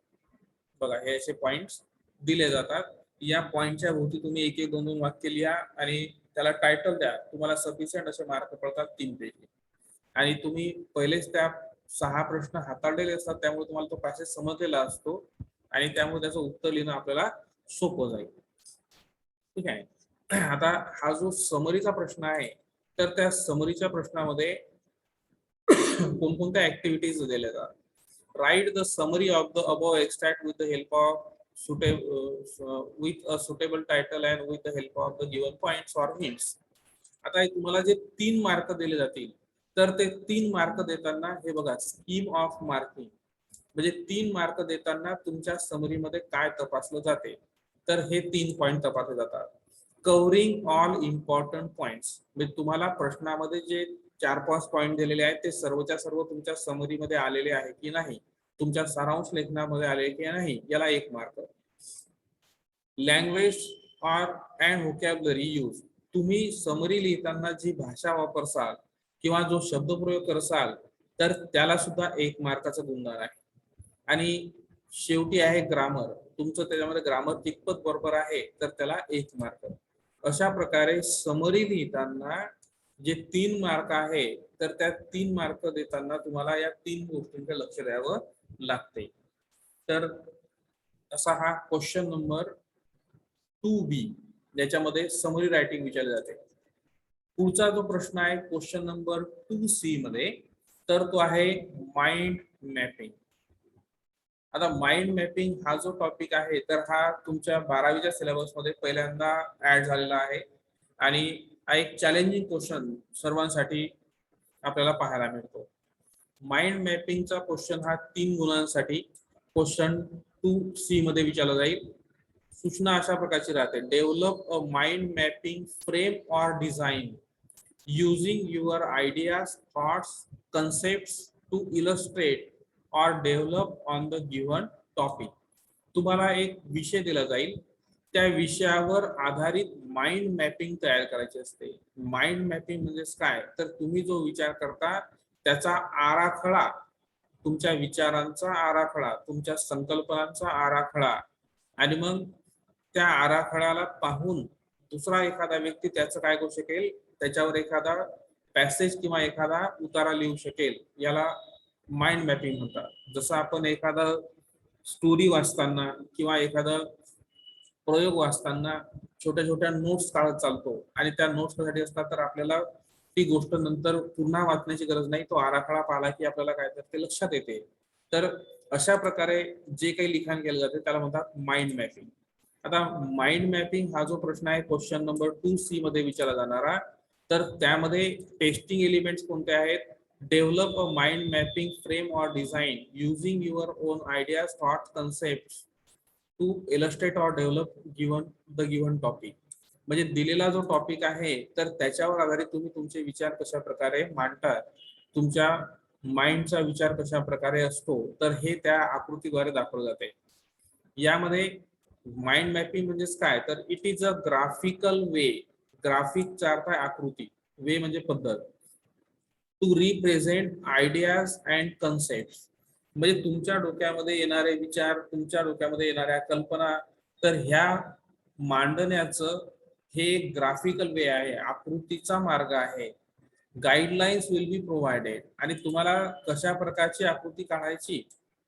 बघा, हे असे पॉइंट्स दिले जातात. या पॉइंटच्या भोवती तुम्ही 1-1, 2-2 वाक्य लिहा आणि त्याला टायटल द्या. तुम्हाला सफिशियंट असे मार्क पडतात 3 पैकी. आणि तुम्ही पहिलेच त्या 6 प्रश्न हाताळलेले असतात, त्यामुळे तुम्हाला तो पॅसेज समजलेला असतो आणि त्यामुळे त्याचं उत्तर लिहिणं आपल्याला सोपं जाईल. ठीक आहे. आता हा जो समरीचा प्रश्न आहे, तर त्या समरीच्या प्रश्नामध्ये कोणकोणत्या ऍक्टिव्हिटीज दिल्या जातात. Write the summary of the above extract with the help of with a suitable title and with the help of the given points or hints. आता हे तुम्हाला जे 3 मार्क दिले जातील, तर ते 3 मार्क देताना हे बघा स्कीम ऑफ मार्किंग म्हणजे 3 मार्क देताना तुमच्या समरीमध्ये काय तपासलं जाते, तर हे 3 पॉइंट तपासले जातात. कव्हरिंग ऑल इम्पॉर्टंट पॉइंट्स म्हणजे तुम्हाला प्रश्नामध्ये जे 4-5 पॉइंट दिलेले आहेत ते सर्वच्या सर्व तुमच्या समरीमध्ये आलेले आहे की नाही, तुमच्या सारांश लेखनामध्ये आले की नाही, याला 1 mark. Language or and vocabulary use, तुम्ही समरी लिहिताना जी भाषा वापरसाल किंवा जो शब्दप्रयोग करसाल, तर त्याला सुद्धा 1 मार्काचं गुणगान आहे. आणि शेवटी आहे ग्रामर, तुमचं त्याच्यामध्ये ग्रामर कितपत बरोबर आहे, तर त्याला 1 मार्क. अशा प्रकारे समरी लिहिताना जे 3 मार्क आहे, तर त्या 3 मार्क देताना तुम्हाला या 3 गोष्टींकडे लक्ष द्यावं लागते. तर असा हा क्वेश्चन नंबर 2B ज्याच्यामध्ये समरी रायटिंग विचारले जाते. पुढचा जो प्रश्न आहे क्वेश्चन नंबर 2C मध्ये, तर तो आहे माइंड मॅपिंग. आता माइंड मॅपिंग हा जो टॉपिक आहे, तर हा तुमच्या 12वीच्या सिलेबसमध्ये पहिल्यांदा ऍड झालेला आहे आणि हा एक चॅलेंजिंग क्वेश्चन सर्वांसाठी आपल्याला पाहायला मिळतो. माइंड मॅपिंगचा क्वेश्चन हा 3 गुणांसाठी क्वेश्चन 2C मध्ये विचारला जाईल. सूचना अशा प्रकारची राहते, develop a mind mapping frame or design using your ideas, thoughts, concepts to illustrate or develop on the given topic. तुम्हाला एक विषय दिला जाईल, त्या विषयावर आधारित माइंड मॅपिंग तयार करायची असते. माइंड मॅपिंग म्हणजेच काय, तर तुम्ही जो विचार करता त्याचा आराखडा, तुमच्या विचारांचा आराखडा, तुमच्या संकल्पनांचा आराखडा, आणि मग त्या आराखड्याला पाहून दुसरा एखादा व्यक्ती त्याचं काय करू शकेल, त्याच्यावर एखादा पॅसेज किंवा एखादा उतारा लिहू शकेल, याला माइंड मॅपिंग म्हणतात. जसं आपण एखादा स्टोरी वाचताना किंवा एखादा प्रयोग वाचताना छोट्या छोट्या नोट्स काढत चालतो आणि त्या नोट्स कशासाठी असतात, तर आपल्याला ती गोष्ट नंतर पुन्हा वाचण्याची गरज नाही, तो आराखडा पाहिला की आपल्याला काय तर ते लक्षात येते. तर अशा प्रकारे जे काही लिखाण केलं जाते त्याला म्हणतात माइंड मॅपिंग. आता माइंड मॅपिंग हा जो प्रश्न आहे क्वेश्चन नंबर 2C मध्ये विचारला जाणारा, तर त्यामध्ये टेस्टिंग एलिमेंट्स कोणते आहेत, develop a mind mapping frame or design using your own ideas, thoughts, concept to illustrate or develop given topic. म्हणजे दिलेला जो टॉपिक आहे, तर त्याच्यावर आधारित तुम्ही तुमचे विचार कशा प्रकारे मांडता, तुमच्या माइंडचा विचार कशा प्रकारे असतो, तर हे त्या आकृतीद्वारे दाखवलं जाते. यामध्ये माइंड मॅपिंग म्हणजेच काय, तर it is a graphical way, ग्राफिकचा अर्थ आहे आकृती, वे म्हणजे पद्धत, to represent ideas and concept. म्हणजे तुमच्या डोक्यामध्ये येणारे विचार, तुमच्या डोक्यामध्ये येणाऱ्या कल्पना, तर ह्या मांडण्याचं हे एक ग्राफिकल वे आहे, आकृतीचा मार्ग आहे. गाईडलाईन्स विल बी प्रोव्हाइडेड, आणि तुम्हाला कशा प्रकारची आकृती काढायची,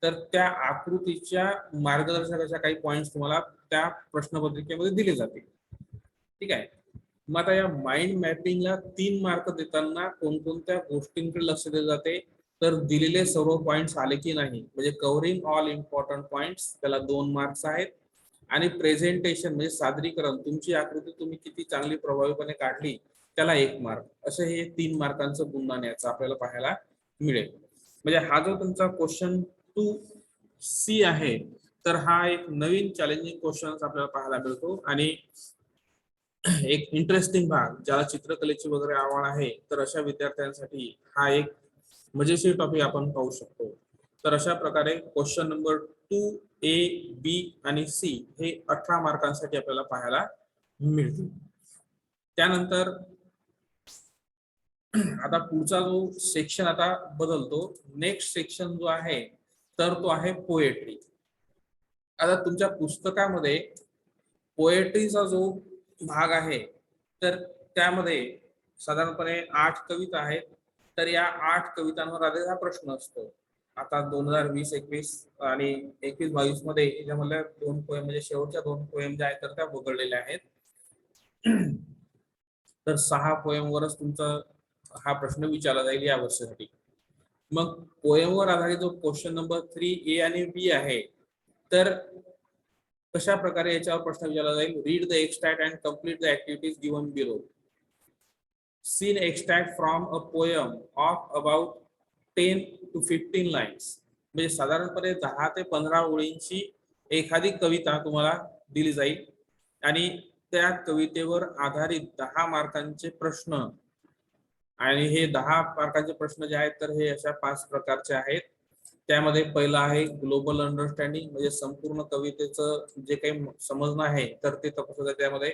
तर त्या आकृतीच्या मार्गदर्शकाच्या काही पॉइंट्स तुम्हाला त्या प्रश्नपत्रिकेमध्ये दिले जातील. ठीक आहे. मग आता या माइंड मॅपिंगला 3 मार्क देताना कोणकोणत्या गोष्टींकडे लक्ष दिले जाते, तर दिलेले सर्व पॉइंट्स आले की नाही, म्हणजे कव्हरिंग ऑल इम्पॉर्टंट पॉइंट्स त्याला 2 मार्क्स आहेत, आणि प्रेझेंटेशन म्हणजे सादरीकरण, तुमची आकृती तुम्ही किती चांगली प्रभावीपणे काढली, त्याला 1 मार्क. असं हे 3 मार्कांचं गुणगान याचं आपल्याला पाहायला मिळेल. म्हणजे हा जो तुमचा क्वेश्चन 2C आहे, तर हा एक नवीन चॅलेंजिंग क्वेश्चन आपल्याला पाहायला मिळतो, आणि एक इंटरेस्टिंग भाग, ज्याला चित्रकलेची वगैरे आवड आहे, तर अशा विद्यार्थ्यांसाठी हा एक मजेशीर टॉपिक आपण पाहू शकतो. तर अशा प्रकारे क्वेश्चन नंबर 2A, B आणि C हे 18 मार्कांसाठी आपल्याला पाहायला मिळतील. त्यानंतर आता पुढचा जो सेक्शन आता बदलतो, नेक्स्ट सेक्शन जो आहे, तर तो आहे पोएट्री. आता तुमच्या पुस्तकामध्ये पोएट्रीचा जो भाग आहे, तर त्यामध्ये साधारणपणे 8 कविता आहेत तर या 8 कवितांवर आधारित हा प्रश्न असतो. आता 2020-21 आणि 21-22 मध्ये याच्यामधल्या 2 पोएम म्हणजे शेवटच्या 2 पोएम ज्या आहेत तर त्या वगळलेल्या आहेत. तर 6 पोएम वरच तुमचा हा प्रश्न विचारला जाईल या वर्षासाठी. मग पोएमवर आधारित जो क्वेश्चन नंबर 3A आणि B आहे, तर कशा प्रकारे याच्यावर प्रश्न विचारला जाईल? Read the extract and complete the activities given below. Seen extract from a poem of about 10 to 15 lines, म्हणजे साधारणपणे 10 ते 15 ओळींची एखादी कविता तुम्हाला दिली जाईल आणि त्या कवितेवर आधारित 10 मार्कांचे प्रश्न. आणि हे 10 मार्कांचे प्रश्न जे आहेत तर हे अशा 5 प्रकारचे आहेत. त्यामध्ये पहिला आहे ग्लोबल अंडरस्टँडिंग, म्हणजे संपूर्ण कवितेचं जे काही समजणं आहे तर ते तपासलं. त्यामध्ये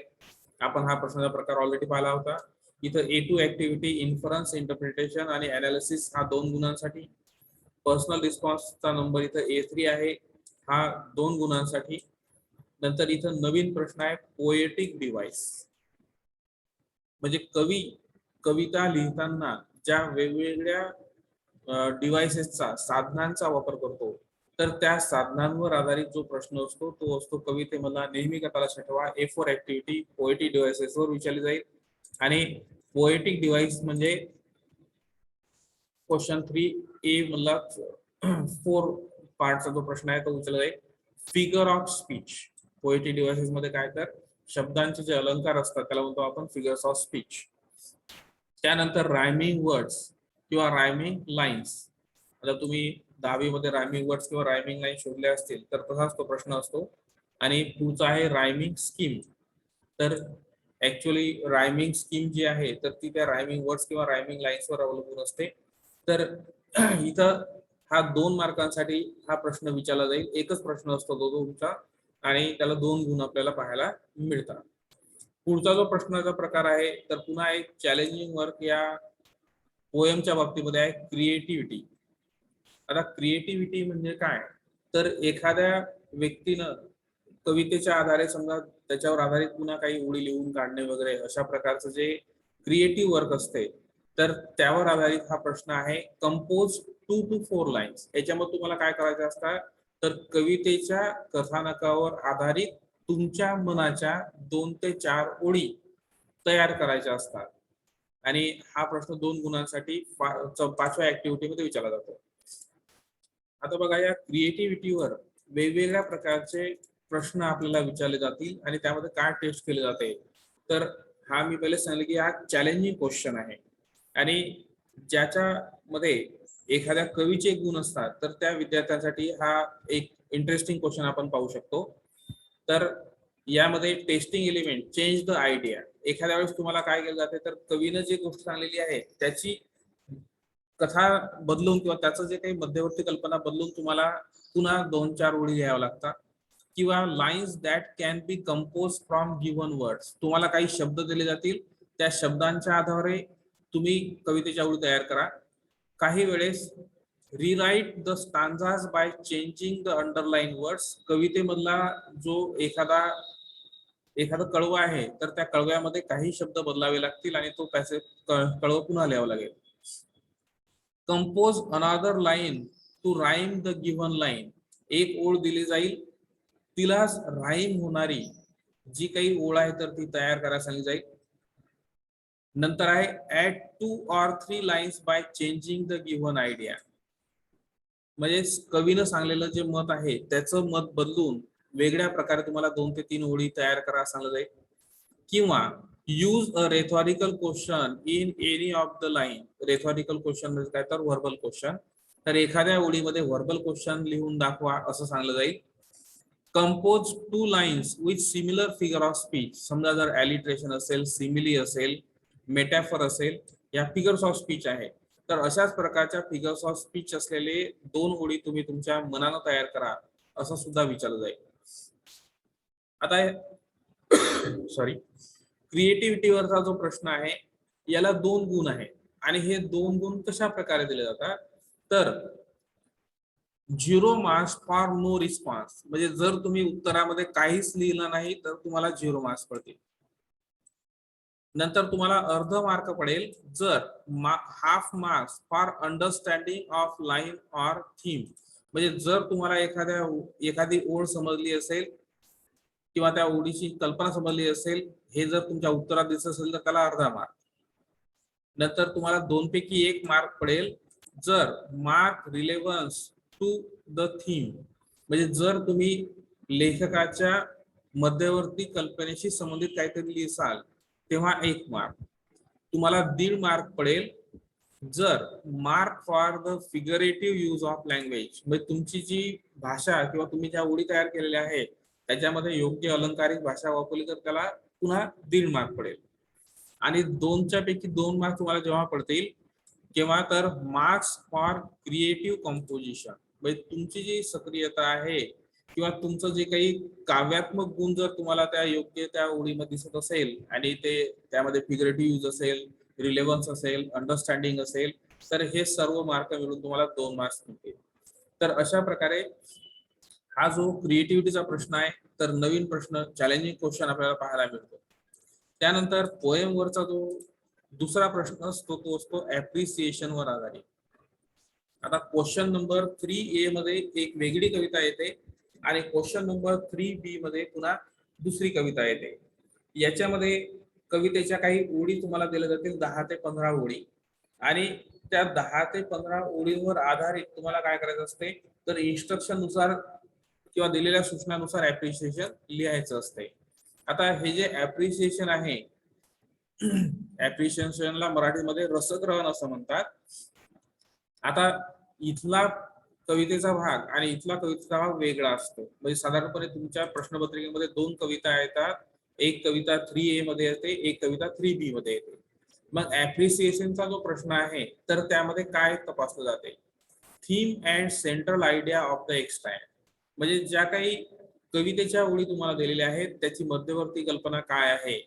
आपण हा प्रश्नाचा प्रकार ऑलरेडी पाहिला होता. इथं A2 ऍक्टिव्हिटी इन्फरन्स, इंटरप्रिटेशन आणि अनालिसिस हा 2 गुणांसाठी. पर्सनल रिस्पॉन्सचा नंबर इथं A3 आहे, हा 2 गुणांसाठी. नंतर इथं नवीन प्रश्न आहे पोएटिक डिव्हाइस, म्हणजे कविता लिहिताना ज्या वेगवेगळ्या डिव्हाइसेसचा, साधनांचा वापर करतो, तर त्या साधनांवर आधारित जो प्रश्न असतो तो असतो कवितेमधला. नेहमी कथा लक्षात ठेवा, A4 ऍक्टिव्हिटी पोएटिक डिव्हाइसेसवर विचारली जाईल. आणि पोएटिक डिव्हाइस म्हणजे क्वेश्चन 3A मधला 4 पार्टचा जो प्रश्न आहे तो विचारला जाईल. Figure of speech, poetic devices मध्ये काय तर शब्दांचे जे अलंकार असतात त्याला म्हणतो आपण फिगर्स ऑफ स्पीच. त्यानंतर रायमिंग वर्ड्स किंवा रायमिंग लाईन्स. आता तुम्ही 10वी मध्ये रायमिंग वर्ड्स किंवा रायमिंग लाईन शोधले असतील तर तसाच तो प्रश्न असतो. आणि पुढचा आहे रायमिंग स्कीम. तर ऍक्च्युअली रायमिंग स्कीम जी आहे तर ती त्या रायमिंग वर्ड्स किंवा रायमिंग लाईन्सवर अवलंबून असते. तर इथं हा 2 मार्कांसाठी हा प्रश्न विचारला जाईल. एकच प्रश्न असतो तो तुमचा आणि त्याला 2 गुण आपल्याला पाहायला मिळतात. पुढचा जो प्रश्नाचा प्रकार आहे तर पुन्हा एक चॅलेंजिंग वर्क या पोएमच्या बाबतीमध्ये आहे क्रिएटिव्हिटी. आता क्रिएटिव्हिटी म्हणजे काय, तर एखाद्या व्यक्तीनं कवितेच्या आधारे समजा त्याच्यावर आधारित पुन्हा काही ओळी लिहून काढणे वगैरे अशा प्रकारचं जे क्रिएटिव्ह वर्क असते तर त्यावर आधारित हा प्रश्न आहे. Compose 2 to 4 lines. याच्यामध्ये तुम्हाला काय करायचं असतं, तर कवितेच्या कथानकावर आधारित तुमच्या मनाच्या 2 ते 4 ओळी तयार करायच्या असतात. आणि हा प्रश्न 2 गुणांसाठी 5व्या ऍक्टिव्हिटी मध्ये विचारला जातो. आता बघा, या क्रिएटिव्हिटीवर वेगवेगळ्या प्रकारचे प्रश्न आपल्याला विचारले जातील आणि त्यामध्ये काय टेस्ट केले जाते. तर हा मी पहिले सांगितलं की हा चॅलेंजिंग क्वेश्चन आहे आणि ज्याच्यामध्ये एखाद्या कवीचे गुण असतात तर त्या विद्यार्थ्यांसाठी हा एक इंटरेस्टिंग क्वेश्चन आपण पाहू शकतो. तर यामध्ये testing element change the idea. एखाद्या वेळेस तुम्हाला काय केलं जाते, तर कवीनं जी गोष्ट सांगलेली आहे त्याची कथा बदलून किंवा त्याचं जे काही मध्यवर्ती कल्पना बदलून तुम्हाला पुन्हा 2-4 ओळी लिहाव्या लागतात. किंवा lines that can be compose from given words. तुम्हाला काही शब्द दिले जातील, त्या शब्दांच्या आधारे तुम्ही कवितेच्या ओळी तयार करा. काही वेळेस rewrite the stanzas by changing the underline words. कवितेमधला जो एखादं कळवं आहे तर त्या कळव्यामध्ये काही शब्द बदलावे लागतील आणि तो पॅसेज कळवं पुन्हा लिहावं लागेल. Compose another line to rhyme the given line. एक ओळ दिली जाईल, तिला राईम होणारी जी काही ओळ आहे तर ती तयार करायला सांगितली जाईल. नंतर आहे add 2 or 3 lines by changing the given idea. म्हणजे कवीनं सांगलेलं जे मत आहे त्याचं मत बदलून वेगळ्या प्रकारे तुम्हाला 2 ते 3 ओळी तयार करा सांगितलं जाईल. किंवा use a rhetorical question in any of the line. Rhetorical question म्हणजे काय, तर व्हर्बल क्वेश्चन. तर एखाद्या ओळीमध्ये व्हर्बल क्वेश्चन लिहून दाखवा असं सांगलं जाईल. Compose 2 lines with similar figure of speech. समजा जर ॲलिट्रेशन असेल, सिमिली असेल, मेटॅफर असेल, या फिगर्स ऑफ स्पीच आहे, तर अशाच प्रकारच्या फिगर्स ऑफ स्पीच असलेले 2 ओळी तुम्ही तुमच्या मनानं तयार करा असं सुद्धा विचारलं जाईल. आता सॉरी, क्रिएटिव्हिटीवरचा जो प्रश्न आहे याला 2 गुण आहे आणि हे 2 गुण कशा प्रकारे दिले जातात, तर 0 मार्क्स फॉर नो रिस्पॉन्स. म्हणजे जर तुम्ही उत्तरामध्ये काहीच लिहिलं नाही तर तुम्हाला 0 मार्क्स पडतील. नंतर तुम्हाला अर्ध मार्क पडेल जर half marks for understanding of line or theme, म्हणजे जर तुम्हाला एखादी ओळ समजली असेल किंवा त्या ओळीची कल्पना समजली असेल, हे जर तुमच्या उत्तरात दिसत असेल तर त्याला अर्धा मार्क. नंतर तुम्हाला 2 पैकी 1 मार्क पडेल जर mark relevance to the theme, म्हणजे जर तुम्ही लेखकाच्या मध्यवर्ती कल्पनेशी संबंधित काहीतरी लिहिसाल तेव्हा 1 मार्क. तुम्हाला 1.5 मार्क पडेल जर mark for the figurative use of language, म्हणजे तुमची जी भाषा किंवा तुम्ही ज्या ओळी तयार केलेल्या आहेत त्याच्यामध्ये योग्य अलंकारिक भाषा वापरली तर त्याला पुन्हा 1.5 मार्क पडेल. आणि 2च्या पैकी 2 मार्क तुम्हाला जेव्हा पडतील केव्हा तर मार्क्स फॉर क्रिएटिव्ह कंपोजिशन, म्हणजे तुमची जी सक्रियता आहे किंवा तुमचं जे काही काव्यात्मक गुण जर तुम्हाला त्या योग्य त्या ओळीमध्ये दिसत असेल आणि ते त्यामध्ये फिगरेटिव्ह यूज असेल, रिलेव्हन्स असेल, अंडरस्टँडिंग असेल, तर हे सर्व मार्क मिळून तुम्हाला 2 मार्क्स मिळतील. तर अशा प्रकारे हा जो क्रिएटिव्हिटीचा प्रश्न आहे तर नवीन प्रश्न चॅलेंजिंग क्वेश्चन आपल्याला पाहायला मिळतो. त्यानंतर पोएम वरचा जो दुसरा प्रश्न असतो तो असतो ऍप्रिसिएशन वर आधारित. आता क्वेश्चन नंबर 3A मध्ये एक वेगळी कविता येते आणि क्वेश्चन नंबर 3B मध्ये पुन्हा दुसरी कविता येते. याच्यामध्ये कवितेच्या काही ओळी तुम्हाला दिल्या जातील 10 ते 15 ओळी आणि त्या 10 ते 15 ओळींवर आधारित तुम्हाला काय करायचं असते तर इन्स्ट्रक्शन नुसार किंवा दिलेल्या सूचनानुसार ऍप्रिसिएशन लिहायचं असते. आता हे जे ऍप्रिसिएशन आहे ऍप्रिसिएशनला मराठीमध्ये रसग्रहण असं म्हणतात. आता इथला कवितेचा भाग आणि इथला कवितेचा भाग वेगळा असतो. म्हणजे साधारणपणे तुमच्या प्रश्नपत्रिकेमध्ये 2 कविता येतात, एक कविता 3A मध्ये येते, एक कविता 3B मध्ये येते. मग ऍप्रिसिएशनचा जो प्रश्न आहे तर त्यामध्ये काय तपासलं जाते, theme and central idea of the extract, म्हणजे ज्या काही कवितेच्या ओळी तुम्हाला दिलेल्या आहेत त्याची मध्यवर्ती कल्पना काय आहे,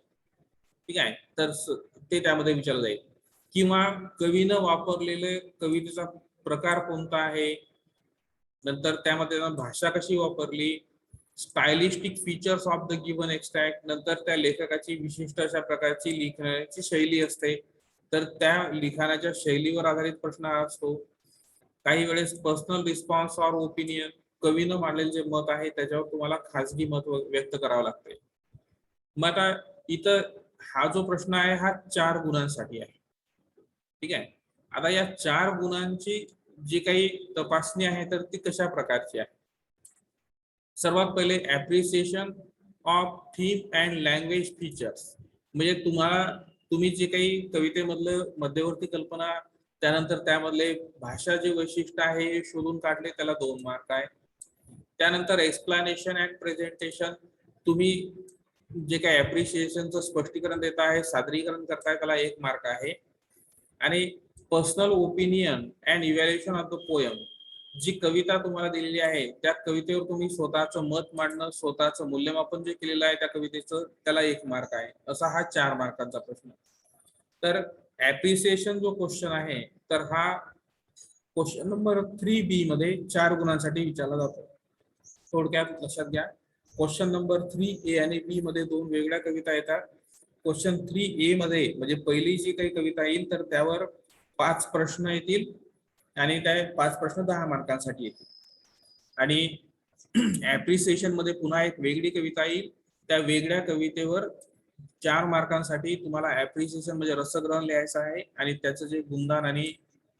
ठीक आहे, तर ते त्यामध्ये विचारलं जाईल. किंवा कवीनं वापरलेले कवितेचा प्रकार कोणता आहे, नंतर त्यामध्ये भाषा कशी वापरली, stylistic features of the given extract, नंतर त्या लेखकाची विशिष्ट अशा प्रकारची लिखाणाची शैली असते तर त्या लिखाणाच्या शैलीवर आधारित प्रश्न असतो. काही वेळेस पर्सनल रिस्पॉन्स ऑर ओपिनियन, कवीनं मांडलेले जे मत आहे त्याच्यावर तुम्हाला खासगी मत व्यक्त करावं लागते. मग आता इथं हा जो प्रश्न आहे हा 4 गुणांसाठी आहे, ठीक आहे. आता या 4 गुणांची जी काही तपासणी आहे तर ती कशा प्रकारची आहे. सर्वात पहिले appreciation of theme and language features, म्हणजे तुम्ही जे काही कवितेमधलं मध्यवर्ती कल्पना त्यानंतर त्यामधले भाषा जे वैशिष्ट्य आहे हे शोधून काढले त्याला 2 मार्क आहे. त्यानंतर एक्सप्लेनेशन अँड प्रेझेंटेशन, तुम्ही जे काही ऍप्रिसिएशनचं स्पष्टीकरण देत आहे, सादरीकरण करताय त्याला 1 मार्क आहे. आणि personal opinion and evaluation of the poem, जी कविता तुम्हाला दिलेली आहे त्या कवितेवर तुम्ही स्वतःचं मत मांडणं, स्वतःचं मूल्यमापन जे केलेलं आहे त्या कवितेचं त्याला 1 मार्क आहे. असा हा 4 मार्कांचा प्रश्न. तर ऍप्रिसिएशन जो क्वेश्चन आहे तर हा क्वेश्चन नंबर 3B मध्ये 4 गुणांसाठी विचारला जातो. थोडक्यात लक्षात घ्या, क्वेश्चन नंबर 3A आणि B मध्ये 2 वेगळ्या कविता येतात. क्वेश्चन 3A मध्ये म्हणजे पहिली जी काही कविता येईल तर त्यावर 5 प्रश्न येतील आणि त्या 5 प्रश्न 10 मार्कांसाठी येतील. आणि ऍप्रिसिएशन मध्ये पुन्हा एक वेगळी कविता येईल, त्या वेगळ्या कवितेवर 4 मार्कांसाठी तुम्हाला ऍप्रिसिएशन म्हणजे रसग्रहण लिहायचं आहे आणि त्याचं जे गुणगान आणि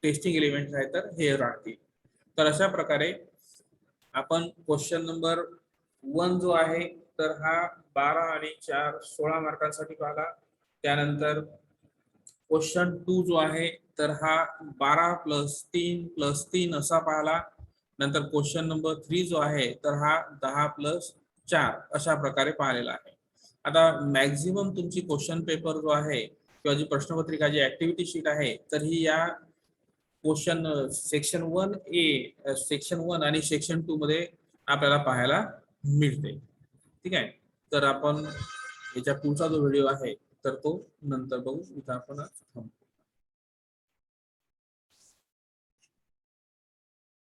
टेस्टिंग एलिमेंट्स आहेत तर हे राहतील. तर अशा प्रकारे आपण क्वेश्चन नंबर 1 जो आहे तर हा 12 आणि 4 16 मार्कांसाठी पाहिला. त्यानंतर क्वेश्चन 2 जो आहे तर हा 12 + 3 + 3 असा पाहिला. नंतर क्वेश्चन नंबर 3 जो आहे तर हा 10 + 4 अशा प्रकारे पाहिलेला आहे. आता मॅक्झिमम तुमची क्वेश्चन पेपर जो आहे किंवा जी प्रश्नपत्रिका जी ऍक्टिव्हिटी शीट आहे तर ही या क्वेश्चन सेक्शन 1A, सेक्शन 1 आणि सेक्शन 2 मध्ये आपल्याला पाहायला मिळते, ठीक आहे. तर आपण याच्या पुढचा जो व्हिडिओ आहे तर तो नंतर बघू. इथं आपण थांबू.